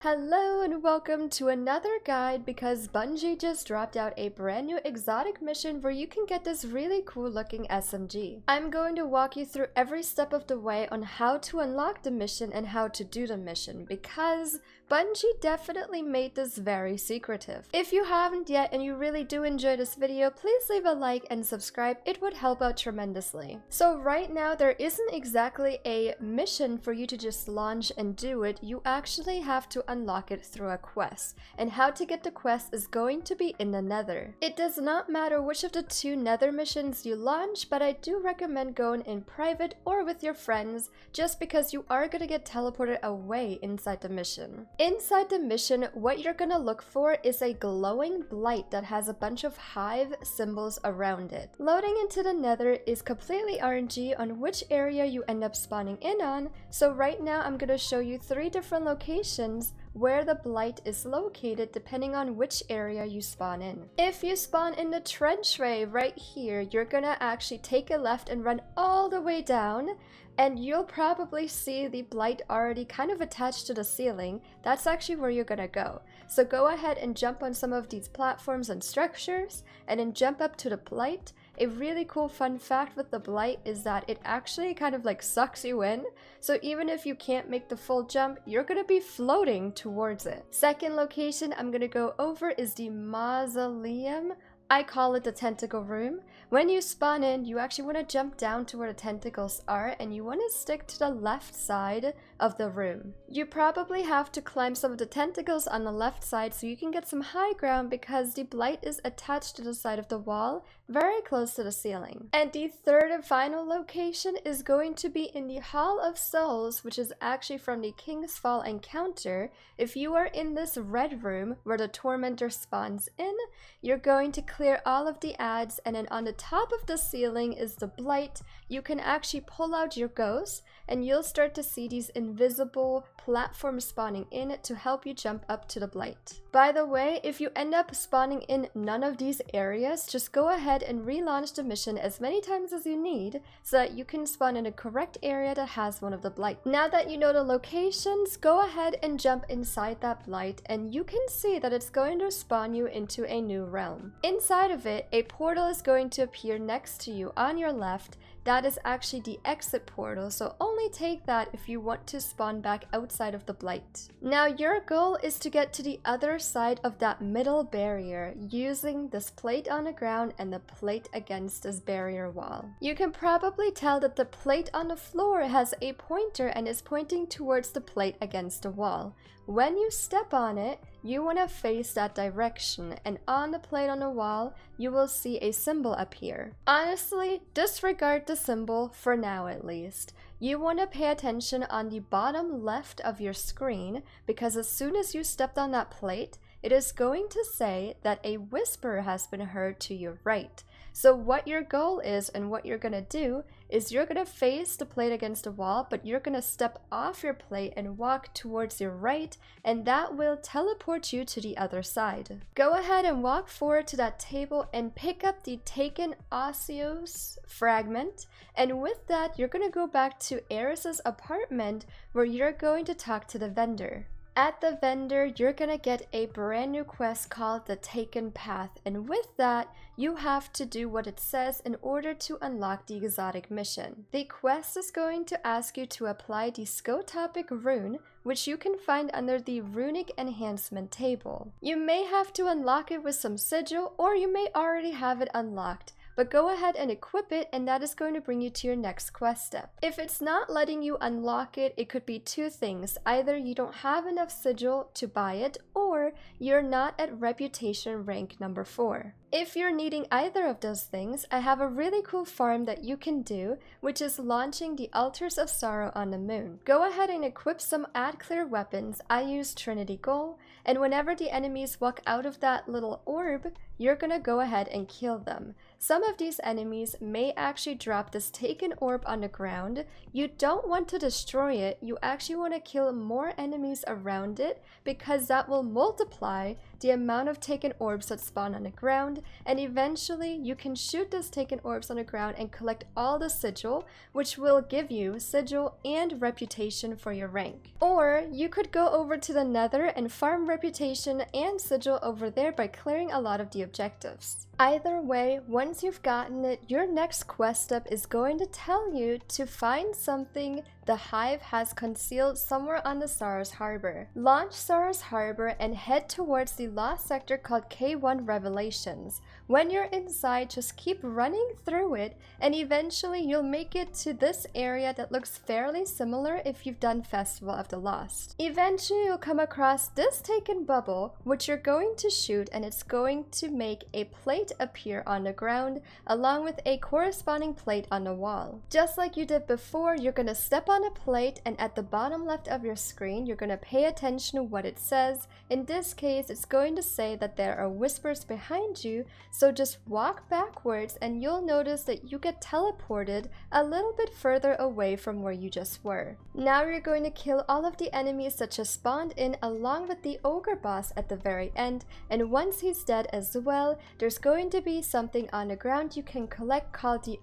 Hello and welcome to another guide because Bungie just dropped out a brand new exotic mission where you can get this really cool looking SMG. I'm going to walk you through every step of the way on how to unlock the mission and how to do the mission because Bungie definitely made this very secretive. If you haven't yet and you really do enjoy this video, please leave a like and subscribe, it would help out tremendously. So right now there isn't exactly a mission for you to just launch and do it, you actually have to unlock it through a quest, and how to get the quest is going to be in the Nether. It does not matter which of the two Nether missions you launch, but I do recommend going in private or with your friends just because you are going to get teleported away inside the mission. Inside the mission, what you're going to look for is a glowing blight that has a bunch of hive symbols around it. Loading into the Nether is completely RNG on which area you end up spawning in on, so right now I'm going to show you 3 different locations where the blight is located depending on which area you spawn in. If you spawn in the trenchway right here, you're gonna actually take a left and run all the way down, and you'll probably see the blight already kind of attached to the ceiling. That's actually where you're gonna go. So go ahead and jump on some of these platforms and structures and then jump up to the blight. A really cool fun fact with the blight is that it actually kind of like sucks you in, so even if you can't make the full jump, you're gonna be floating towards it. Second location I'm gonna go over is the mausoleum. I call it the tentacle room. When you spawn in, you actually want to jump down to where the tentacles are and you want to stick to the left side of the room. You probably have to climb some of the tentacles on the left side so you can get some high ground because the blight is attached to the side of the wall, very close to the ceiling. And the third and final location is going to be in the Hall of Souls, which is actually from the King's Fall encounter. If you are in this red room where the tormentor spawns in, you're going to clear all of the ads, and then on the top of the ceiling is the blight. You can actually pull out your ghost and you'll start to see these invisible platforms spawning in to help you jump up to the blight. By the way, if you end up spawning in none of these areas, just go ahead and relaunch the mission as many times as you need so that you can spawn in a correct area that has one of the blight. Now that you know the locations, go ahead and jump inside that blight and you can see that it's going to spawn you into a new realm. Inside of it, a portal is going to appear next to you on your left. That is actually the exit portal, so only take that if you want to spawn back outside of the blight. Now your goal is to get to the other side of that middle barrier using this plate on the ground and the plate against this barrier wall. You can probably tell that the plate on the floor has a pointer and is pointing towards the plate against the wall. When you step on it, you want to face that direction, and on the plate on the wall, you will see a symbol appear. Honestly, disregard the symbol for now at least. You want to pay attention on the bottom left of your screen because as soon as you stepped on that plate, it is going to say that a whisper has been heard to your right. So what your goal is and what you're going to do is you're going to face the plate against the wall, but you're going to step off your plate and walk towards your right, and that will teleport you to the other side. Go ahead and walk forward to that table and pick up the taken osseous fragment, and with that you're going to go back to Eris's apartment where you're going to talk to the vendor. At the vendor, you're gonna get a brand new quest called the Taken Path, and with that, you have to do what it says in order to unlock the exotic mission. The quest is going to ask you to apply the Scotopic Rune, which you can find under the Runic Enhancement table. You may have to unlock it with some sigil, or you may already have it unlocked. But go ahead and equip it, and that is going to bring you to your next quest step. If it's not letting you unlock it, it could be 2 things. Either you don't have enough sigil to buy it, or you're not at reputation rank number 4. If you're needing either of those things, I have a really cool farm that you can do, which is launching the Altars of Sorrow on the moon. Go ahead and equip some add clear weapons. I use Trinity Gold, and whenever the enemies walk out of that little orb, you're gonna go ahead and kill them. Some of these enemies may actually drop this taken orb on the ground. You don't want to destroy it, you actually want to kill more enemies around it because that will multiply the amount of taken orbs that spawn on the ground, ground, and eventually you can shoot those taken orbs on the ground and collect all the sigil, which will give you sigil and reputation for your rank. Or you could go over to the Nether and farm reputation and sigil over there by clearing a lot of the objectives. Either way, once you've gotten it, your next quest step is going to tell you to find something the Hive has concealed somewhere on the Saros Harbor. Launch Saros Harbor and head towards the lost sector called K1 Revelations. When you're inside, just keep running through it, and eventually you'll make it to this area that looks fairly similar if you've done Festival of the Lost. Eventually you'll come across this taken bubble, which you're going to shoot, and it's going to make a plate appear on the ground along with a corresponding plate on the wall. Just like you did before, you're gonna step on a plate, and at the bottom left of your screen you're gonna pay attention to what it says. In this case, it's going to say that there are whispers behind you, so just walk backwards and you'll notice that you get teleported a little bit further away from where you just were. Now you're going to kill all of the enemies that just spawned in along with the ogre boss at the very end, and once he's dead as well, there's going to be something on the ground you can collect called the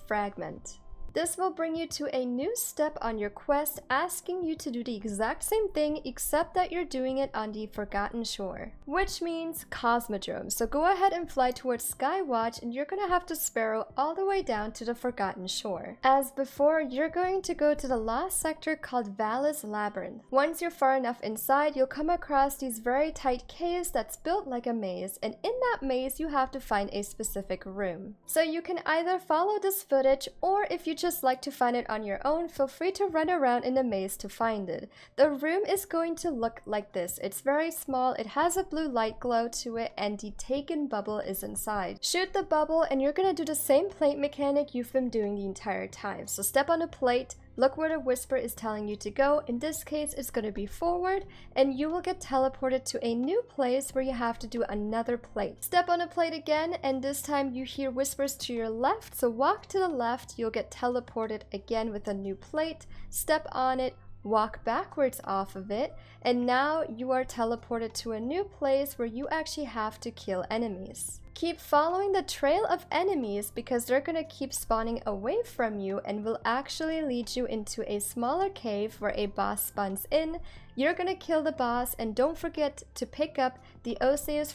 Fragment. This will bring you to a new step on your quest, asking you to do the exact same thing except that you're doing it on the Forgotten Shore, which means Cosmodrome. So go ahead and fly towards Skywatch, and you're gonna have to sparrow all the way down to the Forgotten Shore. As before, you're going to go to the lost sector called Vallis Labyrinth. Once you're far enough inside, you'll come across these very tight caves that's built like a maze, and in that maze you have to find a specific room. So you can either follow this footage, or if you just like to find it on your own, feel free to run around in the maze to find it. The room is going to look like this. It's very small, it has a blue light glow to it, and the taken bubble is inside. Shoot the bubble and you're gonna do the same plate mechanic you've been doing the entire time. So step on a plate, look where the whisper is telling you to go. In this case, it's going to be forward, and you will get teleported to a new place where you have to do another plate. Step on a plate again, and this time you hear whispers to your left, so walk to the left, you'll get teleported again with a new plate. Step on it, walk backwards off of it, and now you are teleported to a new place where you actually have to kill enemies. Keep following the trail of enemies because they're gonna keep spawning away from you and will actually lead you into a smaller cave where a boss spawns in. You're gonna kill the boss, and don't forget to pick up the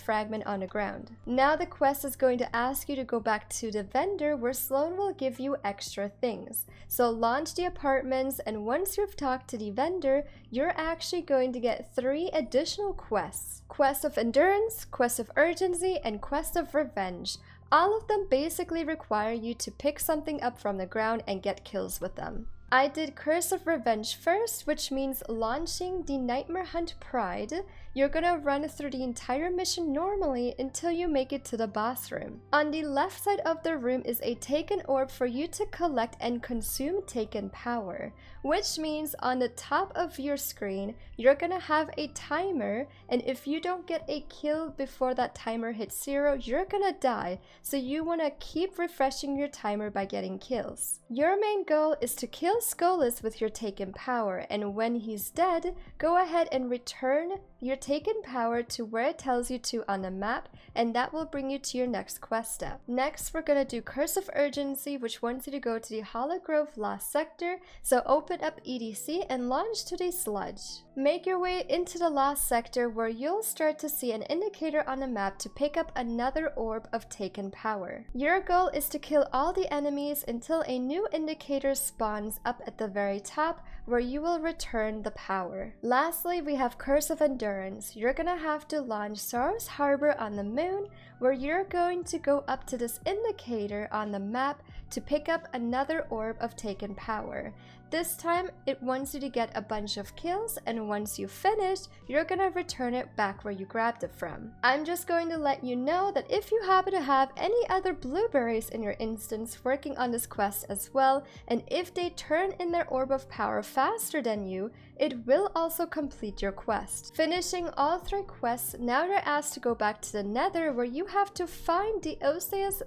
Fragment on the ground. Now the quest is going to ask you to go back to the vendor where Sloan will give you extra things. So launch the apartments, and once you've talked to the vendor, you're actually going to get 3 additional quests. Quest of Endurance, Quest of Urgency, and Quest of Revenge. All of them basically require you to pick something up from the ground and get kills with them. I did Curse of Revenge first, which means launching the Nightmare Hunt Pride. You're gonna run through the entire mission normally until you make it to the boss room. On the left side of the room is a taken orb for you to collect and consume taken power, which means on the top of your screen, you're gonna have a timer, and if you don't get a kill before that timer hits 0, you're gonna die, so you wanna keep refreshing your timer by getting kills. Your main goal is to kill Skolas with your taken power, and when he's dead, go ahead and return your taken power to where it tells you to on the map, and that will bring you to your next quest step. Next, we're gonna do Curse of Urgency, which wants you to go to the Hollow Grove Lost Sector, so open up EDC and launch to the sludge. Make your way into the Lost Sector where you'll start to see an indicator on the map to pick up another orb of taken power. Your goal is to kill all the enemies until a new indicator spawns up at the very top where you will return the power. Lastly, we have Curse of Endurance. You're gonna have to launch Saros Harbor on the moon, where you're going to go up to this indicator on the map to pick up another orb of taken power. This time, it wants you to get a bunch of kills, and once you've finished, you're gonna return it back where you grabbed it from. I'm just going to let you know that if you happen to have any other blueberries in your instance working on this quest as well, and if they turn in their orb of power faster than you, it will also complete your quest. Finishing all 3 quests, now you're asked to go back to the Nether where you have to find the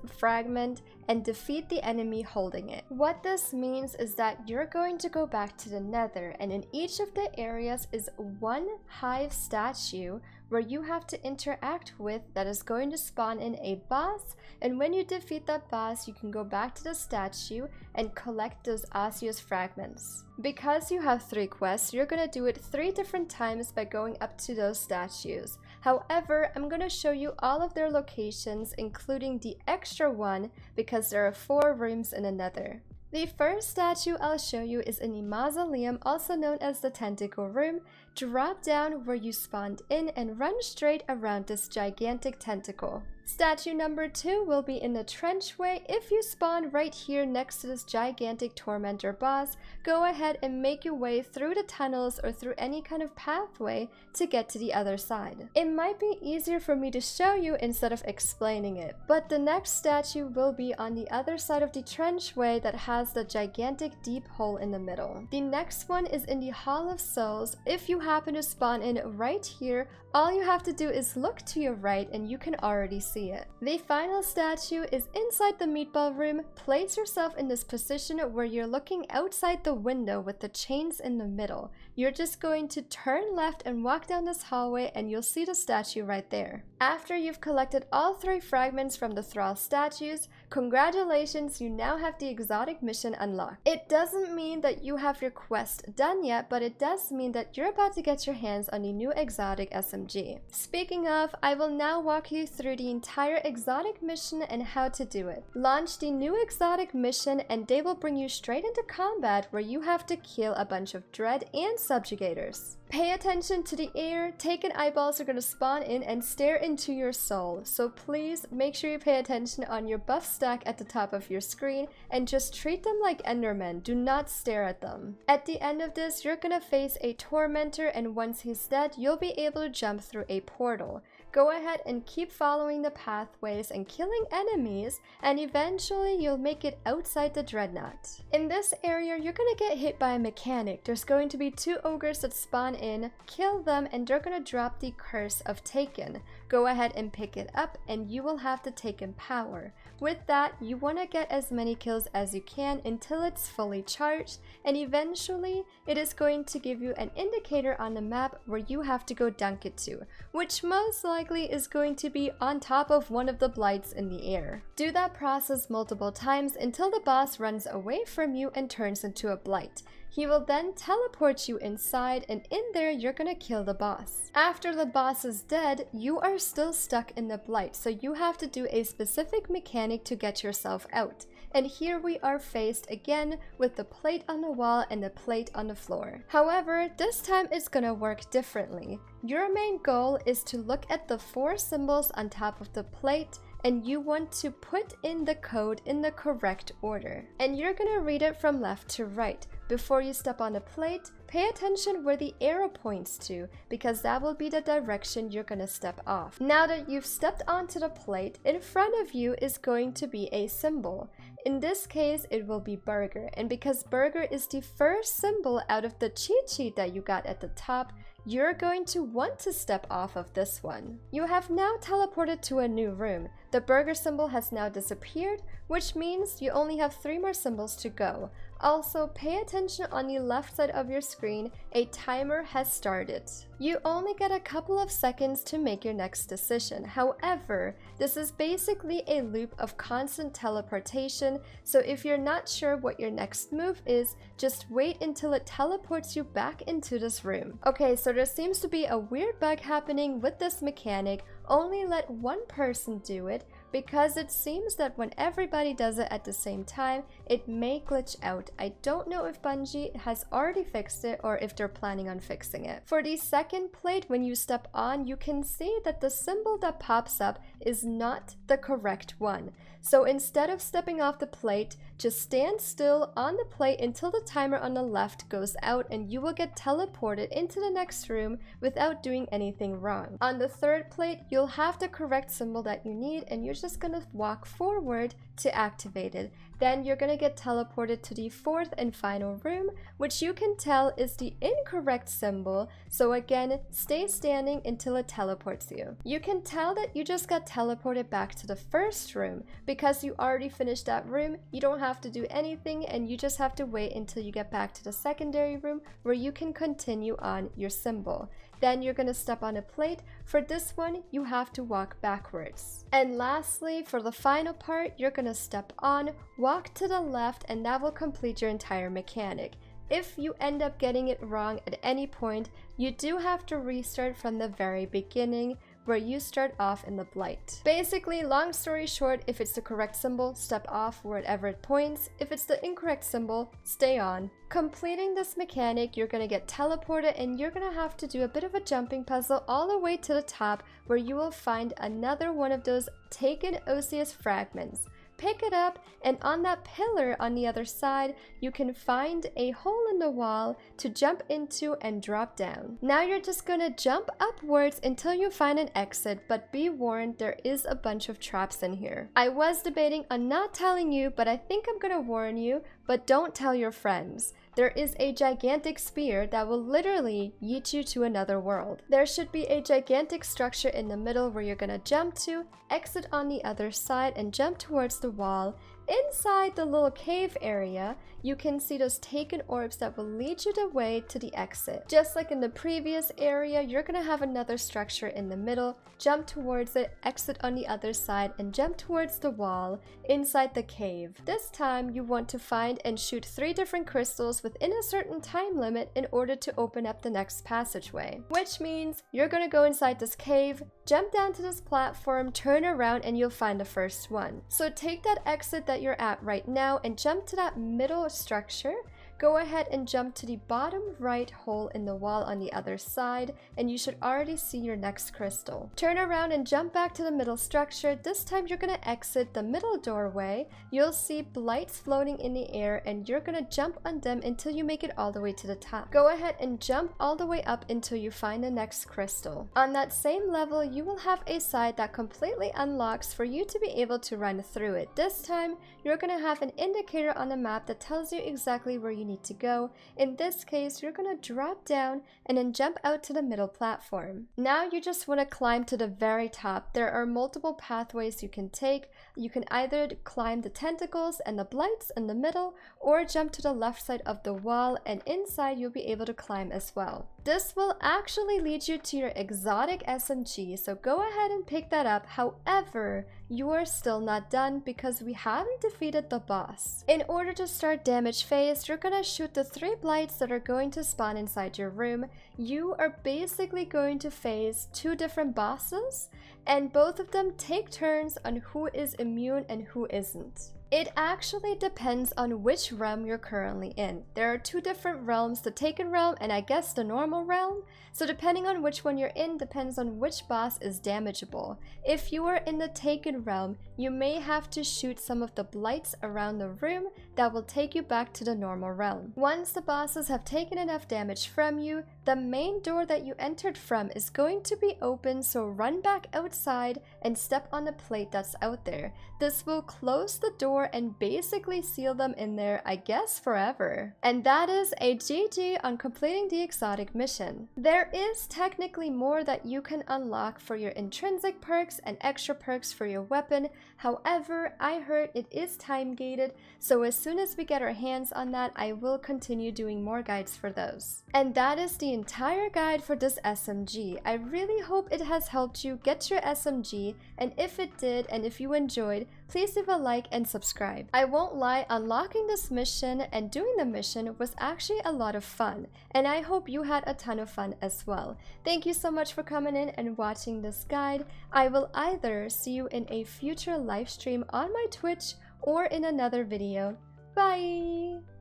Fragment and defeat the enemy holding it. What this means is that you're going to go back to the Nether, and in each of the areas is one hive statue where you have to interact with that is going to spawn in a boss, and when you defeat that boss you can go back to the statue and collect those osseous fragments. Because you have 3 quests, you're gonna do it 3 different times by going up to those statues. However, I'm gonna show you all of their locations, including the extra one, because there are 4 rooms in the Nether. The first statue I'll show you is in the mausoleum, also known as the tentacle room. Drop down where you spawned in and run straight around this gigantic tentacle. Statue number 2 will be in the trenchway. If you spawn right here next to this gigantic tormentor boss, go ahead and make your way through the tunnels or through any kind of pathway to get to the other side. It might be easier for me to show you instead of explaining it, but the next statue will be on the other side of the trenchway that has the gigantic deep hole in the middle. The next one is in the Hall of Souls. If you happen to spawn in right here, all you have to do is look to your right and you can already see it. The final statue is inside the meatball room. Place yourself in this position where you're looking outside the window with the chains in the middle. You're just going to turn left and walk down this hallway and you'll see the statue right there. After you've collected all 3 fragments from the Thrall statues, congratulations, you now have the exotic mission unlocked. It doesn't mean that you have your quest done yet, but it does mean that you're about to get your hands on the new exotic SMG. Speaking of, I will now walk you through the entire exotic mission and how to do it. Launch the new exotic mission and they will bring you straight into combat where you have to kill a bunch of dread and subjugators. Pay attention to the air. Taken eyeballs are going to spawn in and stare into your soul, so please make sure you pay attention on your buff stack at the top of your screen and just treat them like endermen. Do not stare at them. At the end of this, you're going to face a tormentor, and once he's dead, you'll be able to jump through a portal. Go ahead and keep following the pathways and killing enemies, and eventually you'll make it outside the Dreadnaught. In this area, you're gonna get hit by a mechanic. There's going to be 2 ogres that spawn in, kill them, and they're gonna drop the curse of Taken. Go ahead and pick it up, and you will have the Taken power. With that, you want to get as many kills as you can until it's fully charged, and eventually it is going to give you an indicator on the map where you have to go dunk it to, which most likely is going to be on top of one of the blights in the air. Do that process multiple times until the boss runs away from you and turns into a blight. He will then teleport you inside, and in there you're gonna kill the boss. After the boss is dead, you are still stuck in the blight, so you have to do a specific mechanic to get yourself out. And here we are faced again with the plate on the wall and the plate on the floor. However, this time it's gonna work differently. Your main goal is to look at the 4 symbols on top of the plate, and you want to put in the code in the correct order. And you're gonna read it from left to right. Before you step on the plate, pay attention where the arrow points to, because that will be the direction you're gonna step off. Now that you've stepped onto the plate, in front of you is going to be a symbol. In this case, it will be burger, and because burger is the first symbol out of the cheat sheet that you got at the top, you're going to want to step off of this one. You have now teleported to a new room. The burger symbol has now disappeared, which means you only have 3 more symbols to go. Also, pay attention on the left side of your screen, a timer has started. You only get a couple of seconds to make your next decision. However, this is basically a loop of constant teleportation, so if you're not sure what your next move is, just wait until it teleports you back into this room. Okay, so there seems to be a weird bug happening with this mechanic. Only let 1 person do it, because it seems that when everybody does it at the same time, it may glitch out. I don't know if Bungie has already fixed it or if they're planning on fixing it. For the second plate, when you step on, you can see that the symbol that pops up is not the correct one. So instead of stepping off the plate, just stand still on the plate until the timer on the left goes out, and you will get teleported into the next room without doing anything wrong. On the third plate, you'll have the correct symbol that you need, and you're just gonna walk forward to activate it. Then you're gonna get teleported to the 4th and final room, which you can tell is the incorrect symbol, so again, stay standing until it teleports you. You can tell that you just got teleported back to the first room. Because you already finished that room, you don't have to do anything, and you just have to wait until you get back to the secondary room where you can continue on your symbol. Then you're gonna step on a plate. For this one, you have to walk backwards. And lastly, for the final part, you're gonna step on, walk to the left, and that will complete your entire mechanic. If you end up getting it wrong at any point, you do have to restart from the very beginning, where you start off in the Blight. Basically, long story short, if it's the correct symbol, step off wherever it points. If it's the incorrect symbol, stay on. Completing this mechanic, you're gonna get teleported and you're gonna have to do a bit of a jumping puzzle all the way to the top, where you will find another one of those taken osseous fragments. Pick it up, and on that pillar on the other side, you can find a hole in the wall to jump into and drop down. Now you're just gonna jump upwards until you find an exit, but be warned, there is a bunch of traps in here. I was debating on not telling you, but I think I'm gonna warn you, but don't tell your friends. There is a gigantic spear that will literally yeet you to another world. There should be a gigantic structure in the middle where you're gonna jump to, exit on the other side, and jump towards the wall. Inside the little cave area, you can see those taken orbs that will lead you the way to the exit. Just like in the previous area, you're gonna have another structure in the middle, jump towards it, exit on the other side, and jump towards the wall inside the cave. This time, you want to find and shoot 3 different crystals within a certain time limit in order to open up the next passageway. Which means you're gonna go inside this cave, jump down to this platform, turn around, and you'll find the first one. So take that exit that you're at right now and jump to that middle structure. Go ahead and jump to the bottom right hole in the wall on the other side, and you should already see your next crystal. Turn around and jump back to the middle structure. This time you're gonna exit the middle doorway. You'll see blights floating in the air, and you're gonna jump on them until you make it all the way to the top. Go ahead and jump all the way up until you find the next crystal. On that same level, you will have a side that completely unlocks for you to be able to run through it. This time, you're gonna have an indicator on the map that tells you exactly where you need to go. In this case, you're gonna drop down and then jump out to the middle platform. Now you just want to climb to the very top. There are multiple pathways you can take. You can either climb the tentacles and the blights in the middle, or jump to the left side of the wall, and inside you'll be able to climb as well. This will actually lead you to your exotic SMG, so go ahead and pick that up. However, you are still not done because we haven't defeated the boss. In order to start damage phase, you're gonna shoot the 3 blights that are going to spawn inside your room. You are basically going to face 2 different bosses, and both of them take turns on who is immune and who isn't. It actually depends on which realm you're currently in. There are 2 different realms, the Taken realm and I guess the normal realm. So depending on which one you're in depends on which boss is damageable. If you are in the Taken realm, you may have to shoot some of the blights around the room that will take you back to the normal realm. Once the bosses have taken enough damage from you, the main door that you entered from is going to be open, so run back outside and step on the plate that's out there. This will close the door and basically seal them in there, I guess forever. And that is a GG on completing the exotic mission. There is technically more that you can unlock for your intrinsic perks and extra perks for your weapon. However, I heard it is time gated, so as soon as we get our hands on that, I will continue doing more guides for those. And that is the entire guide for this SMG. I really hope it has helped you get your SMG, and if it did and if you enjoyed, please leave a like and subscribe. I won't lie, unlocking this mission and doing the mission was actually a lot of fun, and I hope you had a ton of fun as well. Thank you so much for coming in and watching this guide. I will either see you in a future live stream on my Twitch or in another video. Bye!